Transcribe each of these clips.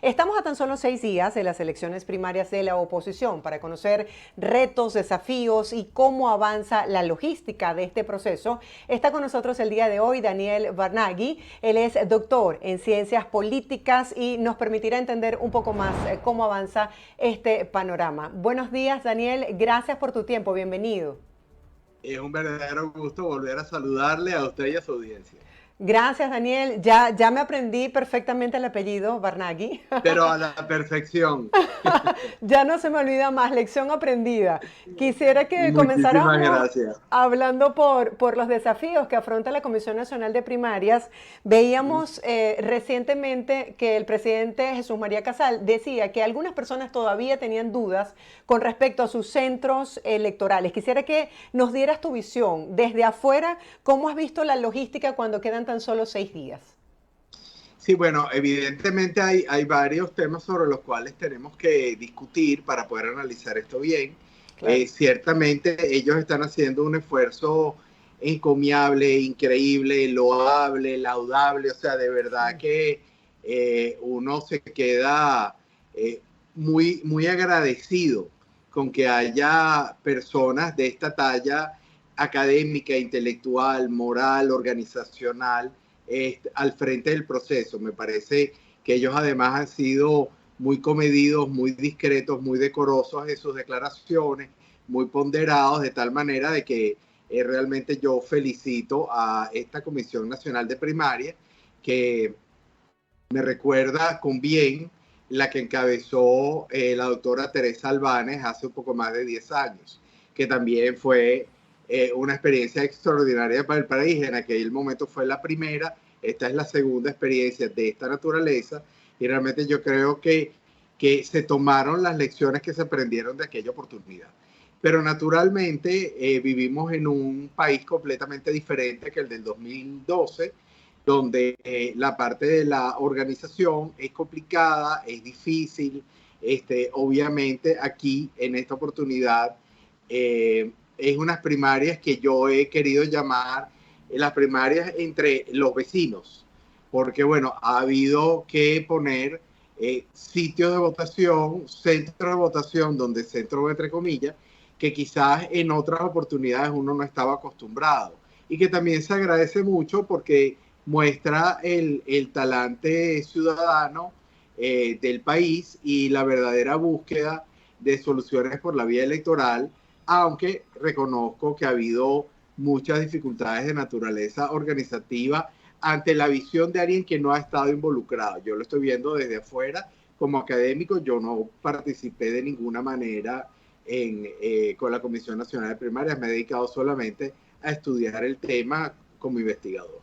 Estamos a tan solo 6 días de las elecciones primarias de la oposición para conocer retos, desafíos y cómo avanza la logística de este proceso. Está con nosotros el día de hoy Daniel Barnaghi. Él es doctor en ciencias políticas y nos permitirá entender un poco más cómo avanza este panorama. Buenos días, Daniel. Gracias por tu tiempo. Bienvenido. Es un verdadero gusto volver a saludarle a usted y a su audiencia. Gracias, Daniel. Ya me aprendí perfectamente el apellido, Barnaghi. Pero a la perfección. Ya no se me olvida más, lección aprendida. Quisiera que Muchísimas comenzáramos gracias. hablando por los desafíos que afronta la Comisión Nacional de Primarias. Veíamos recientemente que el presidente Jesús María Casal decía que algunas personas todavía tenían dudas con respecto a sus centros electorales. Quisiera que nos dieras tu visión desde afuera, cómo has visto la logística cuando quedan tan solo 6 días. Sí, bueno, evidentemente hay varios temas sobre los cuales tenemos que discutir para poder analizar esto bien. Claro. Ciertamente ellos están haciendo un esfuerzo encomiable, increíble, loable, laudable, o sea, de verdad que uno se queda muy agradecido con que haya personas de esta talla académica, intelectual, moral, organizacional, al frente del proceso. Me parece que ellos además han sido muy comedidos, muy discretos, muy decorosos en sus declaraciones, muy ponderados, de tal manera de que realmente yo felicito a esta Comisión Nacional de Primaria, que me recuerda con bien la que encabezó la doctora Teresa Albanes hace un poco más de 10 años, que también fue una experiencia extraordinaria para el país. En aquel momento fue la primera, esta es la segunda experiencia de esta naturaleza, y realmente yo creo que se tomaron las lecciones que se aprendieron de aquella oportunidad. Pero naturalmente vivimos en un país completamente diferente que el del 2012, donde la parte de la organización es complicada, es difícil. Obviamente aquí en esta oportunidad es unas primarias que yo he querido llamar las primarias entre los vecinos, porque bueno, ha habido que poner sitios de votación, centros de votación, donde centro entre comillas, que quizás en otras oportunidades uno no estaba acostumbrado, y que también se agradece mucho porque muestra el talante ciudadano del país y la verdadera búsqueda de soluciones por la vía electoral, aunque reconozco que ha habido muchas dificultades de naturaleza organizativa ante la visión de alguien que no ha estado involucrado. Yo lo estoy viendo desde afuera como académico. Yo no participé de ninguna manera con la Comisión Nacional de Primarias. Me he dedicado solamente a estudiar el tema como investigador.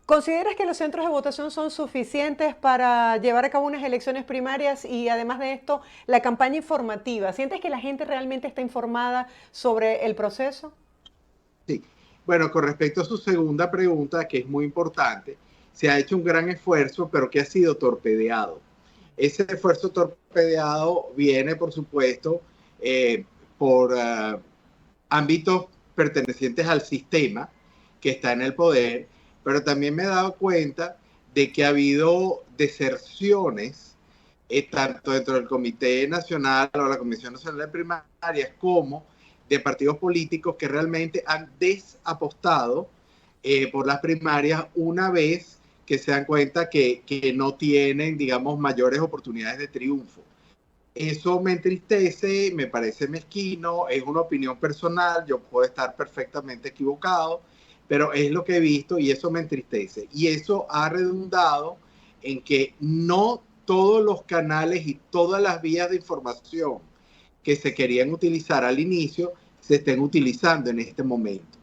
¿Consideras que los centros de votación son suficientes para llevar a cabo unas elecciones primarias y además de esto, la campaña informativa? ¿Sientes que la gente realmente está informada sobre el proceso? Sí. Bueno, con respecto a su segunda pregunta, que es muy importante, se ha hecho un gran esfuerzo, pero que ha sido torpedeado. Ese esfuerzo torpedeado viene, por supuesto, por ámbitos pertenecientes al sistema que está en el poder, pero también me he dado cuenta de que ha habido deserciones, tanto dentro del Comité Nacional o la Comisión Nacional de Primarias, como de partidos políticos que realmente han desapostado por las primarias una vez que se dan cuenta que no tienen, digamos, mayores oportunidades de triunfo. Eso me entristece, me parece mezquino, es una opinión personal, yo puedo estar perfectamente equivocado, pero es lo que he visto y eso me entristece. Y eso ha redundado en que no todos los canales y todas las vías de información que se querían utilizar al inicio se estén utilizando en este momento.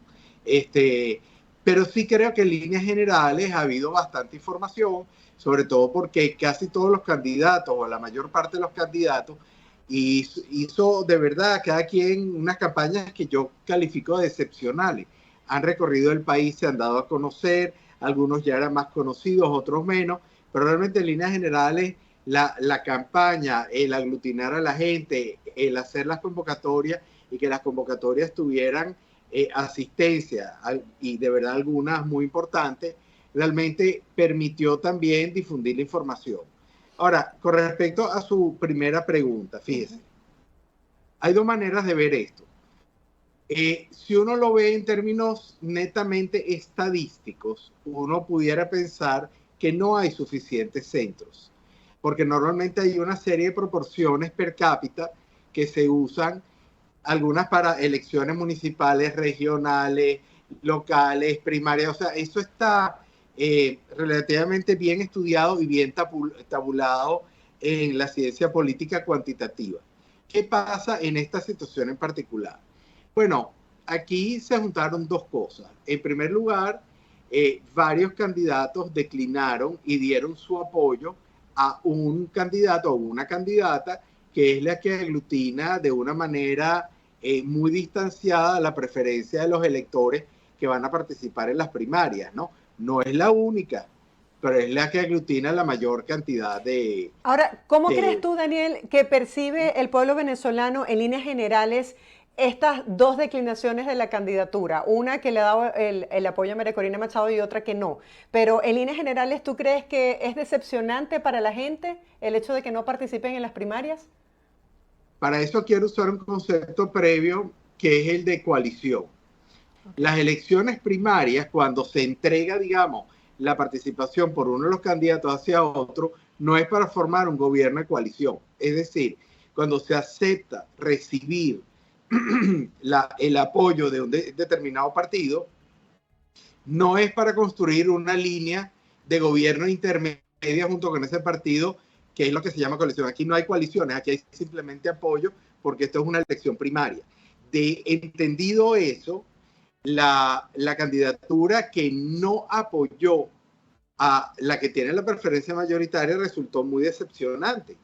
Pero sí creo que en líneas generales ha habido bastante información, sobre todo porque casi todos los candidatos o la mayor parte de los candidatos hizo de verdad cada quien unas campañas que yo califico de excepcionales. Han recorrido el país, se han dado a conocer, algunos ya eran más conocidos, otros menos, pero realmente en líneas generales la campaña, el aglutinar a la gente, el hacer las convocatorias y que las convocatorias tuvieran asistencia y de verdad algunas muy importantes, realmente permitió también difundir la información. Ahora, con respecto a su primera pregunta, fíjese, hay dos maneras de ver esto. Si uno lo ve en términos netamente estadísticos, uno pudiera pensar que no hay suficientes centros, porque normalmente hay una serie de proporciones per cápita que se usan, algunas para elecciones municipales, regionales, locales, primarias, o sea, eso está relativamente bien estudiado y bien tabulado en la ciencia política cuantitativa. ¿Qué pasa en esta situación en particular? Bueno, aquí se juntaron dos cosas. En primer lugar, varios candidatos declinaron y dieron su apoyo a un candidato o una candidata que es la que aglutina de una manera muy distanciada la preferencia de los electores que van a participar en las primarias, ¿no? No es la única, pero es la que aglutina la mayor cantidad de... Ahora, ¿cómo crees de tú, Daniel, que percibe el pueblo venezolano en líneas generales estas dos declinaciones de la candidatura? Una que le ha dado el apoyo a María Corina Machado y otra que no. Pero en líneas generales, ¿tú crees que es decepcionante para la gente el hecho de que no participen en las primarias? Para eso quiero usar un concepto previo que es el de coalición. Las elecciones primarias, cuando se entrega, digamos, la participación por uno de los candidatos hacia otro, no es para formar un gobierno de coalición. Es decir, cuando se acepta recibir el apoyo de un determinado partido, no es para construir una línea de gobierno intermedia junto con ese partido, que es lo que se llama coalición. Aquí no hay coaliciones, aquí hay simplemente apoyo, porque esto es una elección primaria. De entendido eso, la candidatura que no apoyó a la que tiene la preferencia mayoritaria resultó muy decepcionante,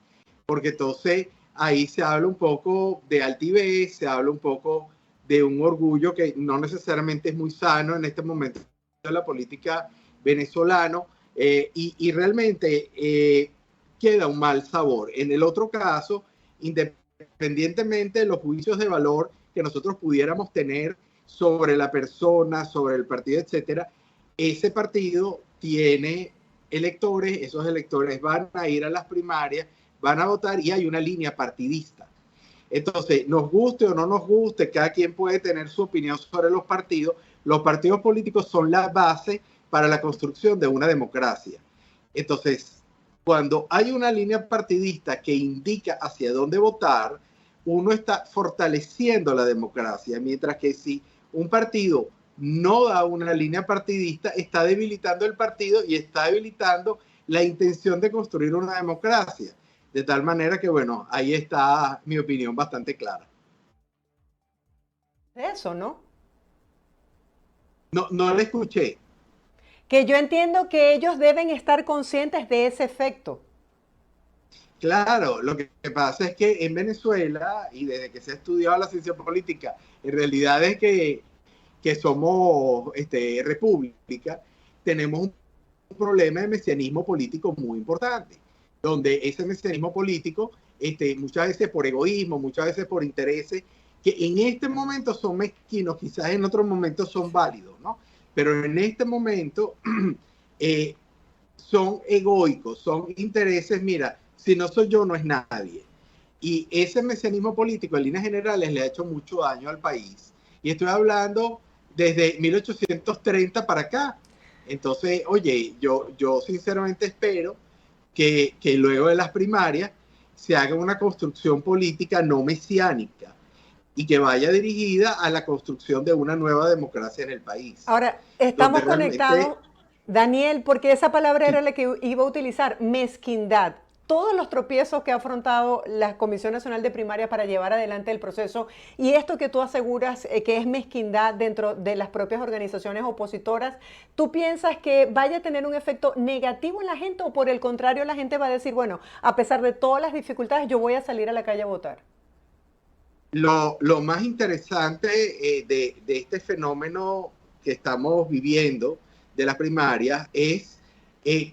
porque entonces ahí se habla un poco de altivez, se habla un poco de un orgullo que no necesariamente es muy sano en este momento de la política venezolano, y realmente queda un mal sabor. En el otro caso, independientemente de los juicios de valor que nosotros pudiéramos tener sobre la persona, sobre el partido, etcétera, ese partido tiene electores, esos electores van a ir a las primarias, van a votar y hay una línea partidista. Entonces, nos guste o no nos guste, cada quien puede tener su opinión sobre los partidos políticos son la base para la construcción de una democracia. Entonces, cuando hay una línea partidista que indica hacia dónde votar, uno está fortaleciendo la democracia, mientras que si un partido no da una línea partidista, está debilitando el partido y está debilitando la intención de construir una democracia. De tal manera que, bueno, ahí está mi opinión bastante clara. Eso, ¿no? No, no le escuché. Que yo entiendo que ellos deben estar conscientes de ese efecto. Claro, lo que pasa es que en Venezuela, y desde que se ha estudiado la ciencia política, en realidad es que somos república, tenemos un problema de mesianismo político muy importante, donde ese mesianismo político, muchas veces por egoísmo, muchas veces por intereses, que en este momento son mezquinos, quizás en otros momentos son válidos, ¿no? Pero en este momento son egoicos, son intereses, mira, si no soy yo, no es nadie. Y ese mesianismo político, en líneas generales, le ha hecho mucho daño al país. Y estoy hablando desde 1830 para acá. Entonces, oye, yo sinceramente espero que luego de las primarias se haga una construcción política no mesiánica y que vaya dirigida a la construcción de una nueva democracia en el país. Ahora, estamos conectados, Daniel, porque esa palabra era la que iba a utilizar, mezquindad. Todos los tropiezos que ha afrontado la Comisión Nacional de Primaria para llevar adelante el proceso y esto que tú aseguras que es mezquindad dentro de las propias organizaciones opositoras, ¿tú piensas que vaya a tener un efecto negativo en la gente o por el contrario la gente va a decir, bueno, a pesar de todas las dificultades, yo voy a salir a la calle a votar? Lo más interesante de este fenómeno que estamos viviendo de las primarias es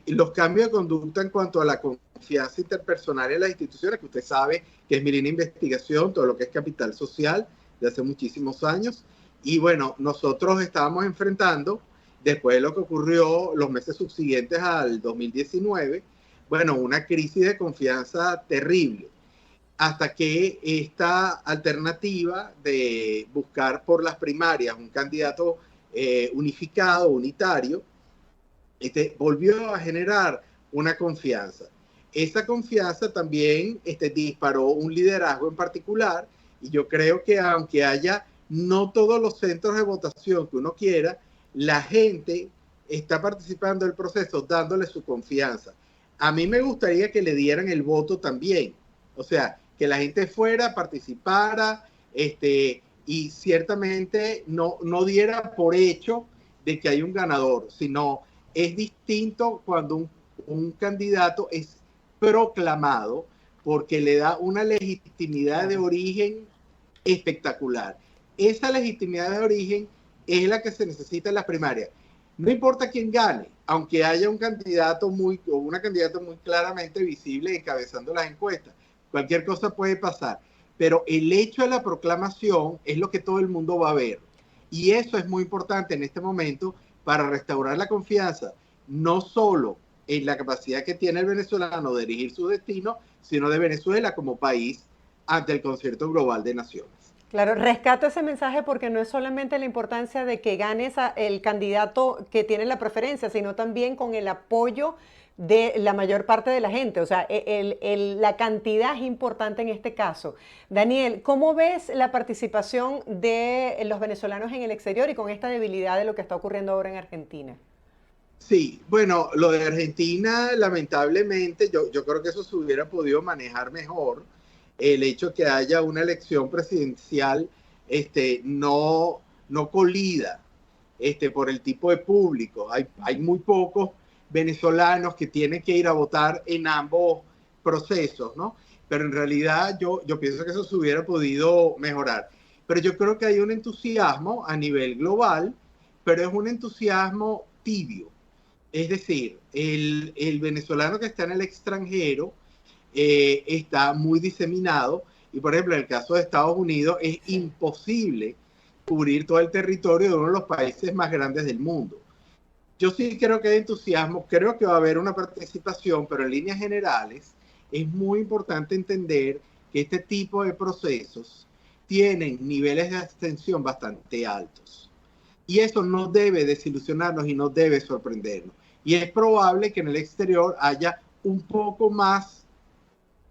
los cambios de conducta en cuanto a la confianza interpersonal en las instituciones, que usted sabe que es mi línea de investigación, todo lo que es capital social, de hace muchísimos años. Y bueno, nosotros estábamos enfrentando, después de lo que ocurrió los meses subsiguientes al 2019, bueno, una crisis de confianza terrible, hasta que esta alternativa de buscar por las primarias un candidato unificado, unitario, volvió a generar una confianza. Esa confianza también disparó un liderazgo en particular, y yo creo que aunque haya no todos los centros de votación que uno quiera, la gente está participando del proceso dándole su confianza. A mí me gustaría que le dieran el voto también, o sea, que la gente fuera, participara, y ciertamente no diera por hecho de que hay un ganador, sino es distinto cuando un candidato es proclamado, porque le da una legitimidad de origen espectacular. Esa legitimidad de origen es la que se necesita en las primarias. No importa quién gane, aunque haya un candidato o una candidata muy claramente visible encabezando las encuestas. Cualquier cosa puede pasar. Pero el hecho de la proclamación es lo que todo el mundo va a ver. Y eso es muy importante en este momento para restaurar la confianza, no solo en la capacidad que tiene el venezolano de dirigir su destino, sino de Venezuela como país ante el concierto global de naciones. Claro, rescato ese mensaje porque no es solamente la importancia de que ganes el candidato que tiene la preferencia, sino también con el apoyo de la mayor parte de la gente. O sea, la cantidad es importante en este caso. Daniel, ¿cómo ves la participación de los venezolanos en el exterior y con esta debilidad de lo que está ocurriendo ahora en Argentina? Sí, bueno, lo de Argentina, lamentablemente, yo creo que eso se hubiera podido manejar mejor. El hecho que haya una elección presidencial no colida por el tipo de público. Hay muy pocos venezolanos que tienen que ir a votar en ambos procesos, ¿no? Pero en realidad yo pienso que eso se hubiera podido mejorar. Pero yo creo que hay un entusiasmo a nivel global, pero es un entusiasmo tibio. Es decir, el venezolano que está en el extranjero está muy diseminado, y por ejemplo en el caso de Estados Unidos es imposible cubrir todo el territorio de uno de los países más grandes del mundo. Yo sí creo que hay entusiasmo, creo que va a haber una participación, pero en líneas generales es muy importante entender que este tipo de procesos tienen niveles de abstención bastante altos. Y eso no debe desilusionarnos y no debe sorprendernos. Y es probable que en el exterior haya un poco más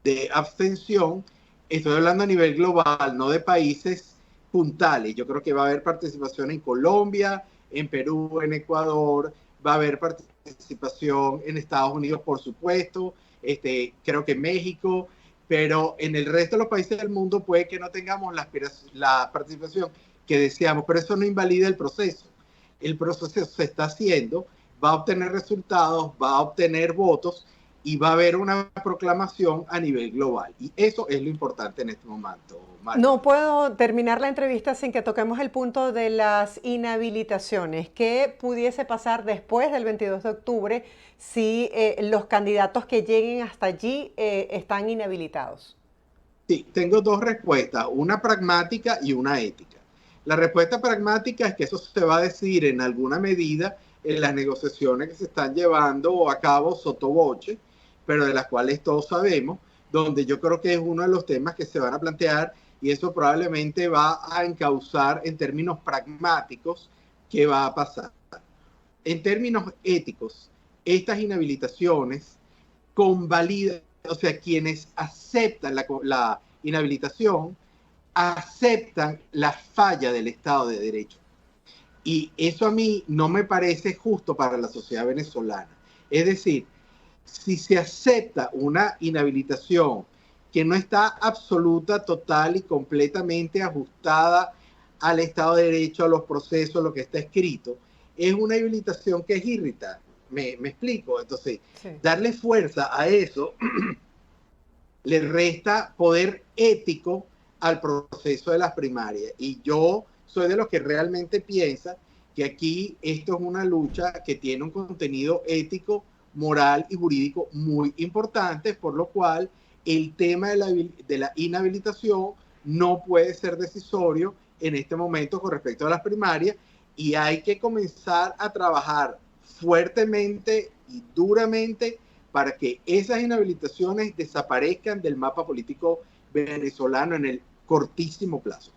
de abstención. Estoy hablando a nivel global, no de países puntales. Yo creo que va a haber participación en Colombia, en Perú, en Ecuador, va a haber participación en Estados Unidos, por supuesto, creo que en México, pero en el resto de los países del mundo puede que no tengamos la participación que deseamos, pero eso no invalida el proceso. El proceso se está haciendo, va a obtener resultados, va a obtener votos y va a haber una proclamación a nivel global. Y eso es lo importante en este momento, Mario. No puedo terminar la entrevista sin que toquemos el punto de las inhabilitaciones. ¿Qué pudiese pasar después del 22 de octubre si los candidatos que lleguen hasta allí están inhabilitados? Sí, tengo dos respuestas, una pragmática y una ética. La respuesta pragmática es que eso se va a decidir en alguna medida en las negociaciones que se están llevando a cabo sottovoce, pero de las cuales todos sabemos, donde yo creo que es uno de los temas que se van a plantear, y eso probablemente va a encauzar en términos pragmáticos qué va a pasar. En términos éticos, estas inhabilitaciones convalidan, o sea, quienes aceptan la inhabilitación, aceptan la falla del Estado de Derecho. Y eso a mí no me parece justo para la sociedad venezolana. Es decir, si se acepta una inhabilitación que no está absoluta, total y completamente ajustada al Estado de Derecho, a los procesos, lo que está escrito, es una inhabilitación que es irritante. ¿Me explico? Entonces, sí, darle fuerza a eso le resta poder ético al proceso de las primarias. Y yo soy de los que realmente piensa que aquí esto es una lucha que tiene un contenido ético, moral y jurídico muy importante, por lo cual el tema de la inhabilitación no puede ser decisorio en este momento con respecto a las primarias, y hay que comenzar a trabajar fuertemente y duramente para que esas inhabilitaciones desaparezcan del mapa político venezolano en el cortísimo plazo.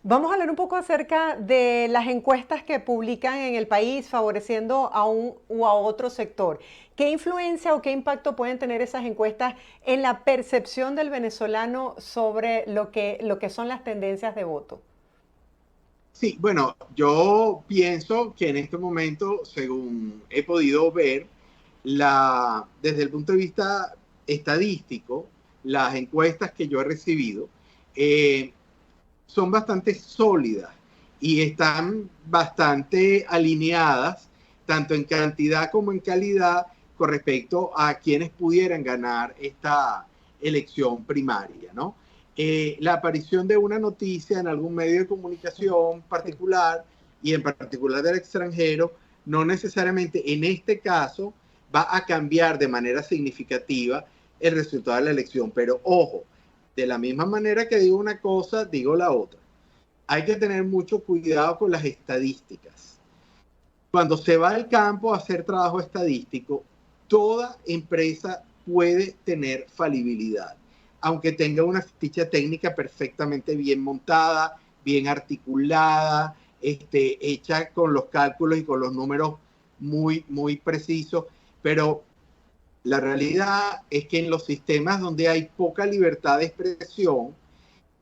Vamos a hablar un poco acerca de las encuestas que publican en el país favoreciendo a un u a otro sector. ¿Qué influencia o qué impacto pueden tener esas encuestas en la percepción del venezolano sobre lo que son las tendencias de voto? Sí, bueno, yo pienso que en este momento, según he podido ver, desde el punto de vista estadístico, las encuestas que yo he recibido eh, son bastante sólidas y están bastante alineadas, tanto en cantidad como en calidad, con respecto a quienes pudieran ganar esta elección primaria, ¿no? La aparición de una noticia en algún medio de comunicación particular y en particular del extranjero, no necesariamente en este caso va a cambiar de manera significativa el resultado de la elección. Pero ojo, de la misma manera que digo una cosa, digo la otra. Hay que tener mucho cuidado con las estadísticas. Cuando se va al campo a hacer trabajo estadístico, toda empresa puede tener falibilidad, aunque tenga una ficha técnica perfectamente bien montada, bien articulada, hecha con los cálculos y con los números muy, muy precisos, pero la realidad es que en los sistemas donde hay poca libertad de expresión,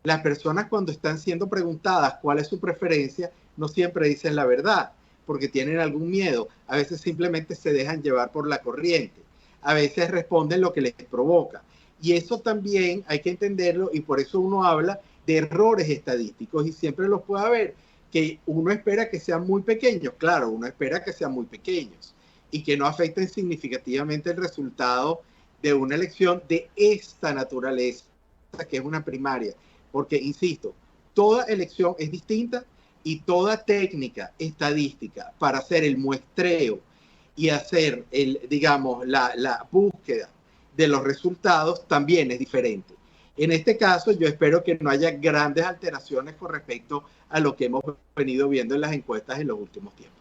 las personas cuando están siendo preguntadas cuál es su preferencia, no siempre dicen la verdad, porque tienen algún miedo. A veces simplemente se dejan llevar por la corriente. A veces responden lo que les provoca. Y eso también hay que entenderlo, y por eso uno habla de errores estadísticos, y siempre los puede haber, que uno espera que sean muy pequeños. Claro, uno espera que sean muy pequeños y que no afecten significativamente el resultado de una elección de esta naturaleza, que es una primaria. Porque, insisto, toda elección es distinta y toda técnica estadística para hacer el muestreo y hacer la búsqueda de los resultados también es diferente. En este caso, yo espero que no haya grandes alteraciones con respecto a lo que hemos venido viendo en las encuestas en los últimos tiempos.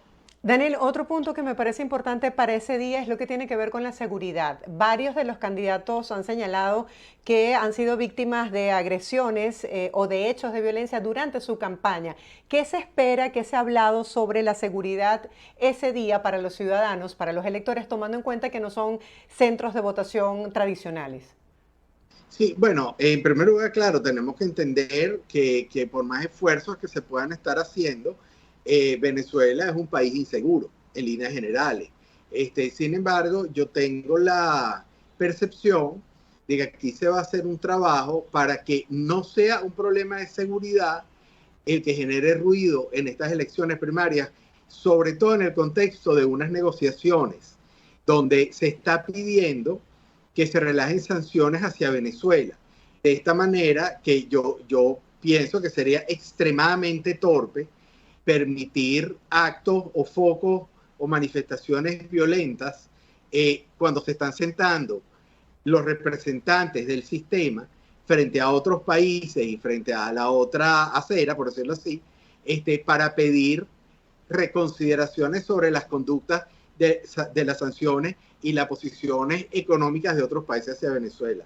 Daniel, otro punto que me parece importante para ese día es lo que tiene que ver con la seguridad. Varios de los candidatos han señalado que han sido víctimas de agresiones o de hechos de violencia durante su campaña. ¿Qué se espera, qué se ha hablado sobre la seguridad ese día para los ciudadanos, para los electores, tomando en cuenta que no son centros de votación tradicionales? Sí, bueno, en primer lugar, claro, tenemos que entender que por más esfuerzos que se puedan estar haciendo, Venezuela es un país inseguro en líneas generales. Sin embargo, yo tengo la percepción de que aquí se va a hacer un trabajo para que no sea un problema de seguridad el que genere ruido en estas elecciones primarias, sobre todo en el contexto de unas negociaciones donde se está pidiendo que se relajen sanciones hacia Venezuela. De esta manera que yo pienso que sería extremadamente torpe permitir actos o focos o manifestaciones violentas cuando se están sentando los representantes del sistema frente a otros países y frente a la otra acera, por decirlo así, para pedir reconsideraciones sobre las conductas de las sanciones y las posiciones económicas de otros países hacia Venezuela.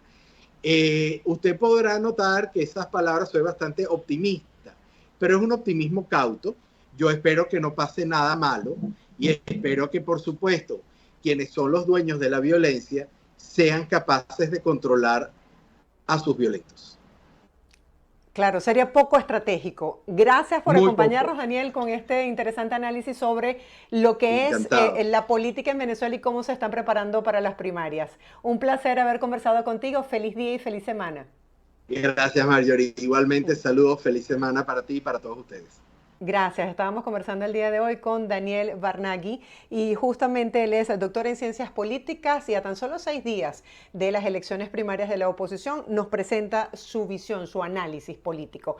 Usted podrá notar que esas palabras soy bastante optimista, pero es un optimismo cauto. Yo espero que no pase nada malo y espero que, por supuesto, quienes son los dueños de la violencia sean capaces de controlar a sus violentos. Claro, sería poco estratégico. Gracias por Muy acompañarnos, poco. Daniel, con este interesante análisis sobre lo que es Encantado. la política en Venezuela y cómo se están preparando para las primarias. Un placer haber conversado contigo. Feliz día y feliz semana. Gracias, Marjorie. Igualmente, saludos, feliz semana para ti y para todos ustedes. Gracias. Estábamos conversando el día de hoy con Daniel Barnaghi y justamente él es doctor en ciencias políticas y a tan solo 6 días de las elecciones primarias de la oposición nos presenta su visión, su análisis político.